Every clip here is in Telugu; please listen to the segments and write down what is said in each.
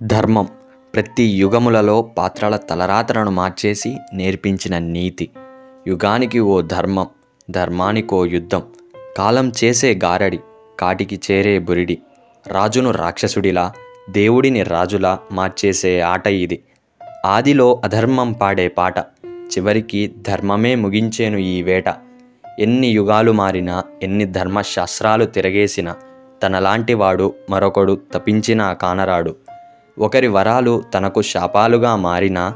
ధర్మం ప్రతి యుగములలో పాత్రల తలరాతలను మార్చేసి నేర్పించిన నీతి. యుగానికి ఓ ధర్మం, ధర్మానికో యుద్ధం. కాలం చేసే గారడి, కాటికి చేరే బురిడి. రాజును రాక్షసుడిలా, దేవుడిని రాజులా మార్చేసే ఆట ఇది. ఆదిలో అధర్మం పాడే పాట, చివరికి ధర్మమే ముగించేను ఈ వేట. ఎన్ని యుగాలు మారినా, ఎన్ని ధర్మశాస్త్రాలు తిరగేసినా, తనలాంటి వాడు మరొకడు తపించినా కానరాడు. ఒకరి వరాలు తనకు శాపాలుగా మారినా,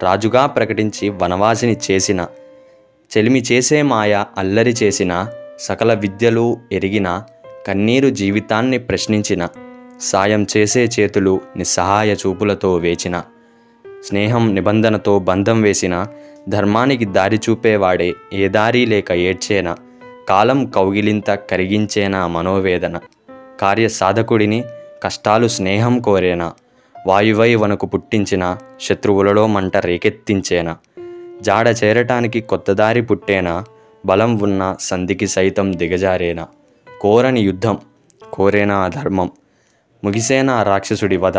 రాజుగా ప్రకటించి వనవాసిని చేసిన, చెలిమి చేసే మాయ అల్లరి చేసిన, సకల విద్యలు ఎరిగిన, కన్నీరు జీవితాన్ని ప్రశ్నించిన, సాయం చేసే చేతులు నిస్సహాయ చూపులతో వేచిన, స్నేహం నిబంధనతో బంధం వేసిన, ధర్మానికి దారి చూపేవాడే ఏ దారి లేక ఏడ్చేనా, కాలం కౌగిలింత కరిగించేనా మనోవేదన. కార్యసాధకుడిని కష్టాలు స్నేహం కోరేనా, వాయువై వనకు పుట్టించిన, శత్రువులలో మంట రేకెత్తించేనా, జాడ చేరటానికి కొత్త దారి పుట్టేనా, బలం ఉన్న సంధికి సైతం దిగజారేనా. కోరని యుద్ధం, కోరేనా ధర్మం, ముగిసేనా రాక్షసుడి వధ,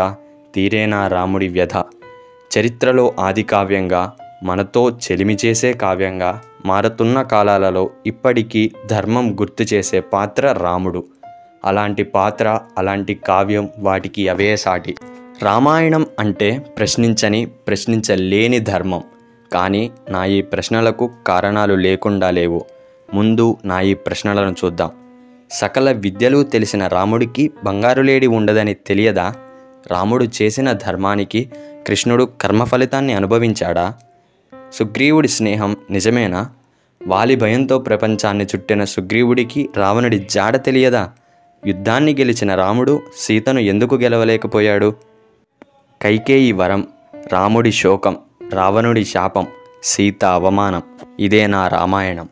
తీరేనా రాముడి వ్యధ. చరిత్రలో ఆది కావ్యంగా, మనతో చెలిమి చేసే కావ్యంగా మారుతున్న కాలాలలో ఇప్పటికీ ధర్మం గుర్తు చేసే పాత్ర రాముడు. అలాంటి పాత్ర, అలాంటి కావ్యం, వాటికి అవే సాటి. రామాయణం అంటే ప్రశ్నించని, ప్రశ్నించలేని ధర్మం. కానీ నా ఈ ప్రశ్నలకు కారణాలు లేకుండా లేవు. ముందు నా ఈ ప్రశ్నలను చూద్దాం. సకల విద్యలు తెలిసిన రాముడికి బంగారు లేడి ఉండదని తెలియదా? రాముడు చేసిన ధర్మానికి కృష్ణుడు కర్మ ఫలితాన్ని అనుభవించాడా? సుగ్రీవుడి స్నేహం నిజమేనా? వాలి భయంతో ప్రపంచాన్ని చుట్టిన సుగ్రీవుడికి రావణుడి జాడ తెలియదా? యుద్ధాన్ని గెలిచిన రాముడు సీతను ఎందుకు గెలవలేకపోయాడు? కైకేయి వరం, రాముడి శోకం, రావణుడి శాపం, సీత అవమానం. ఇదే నా రామాయణం.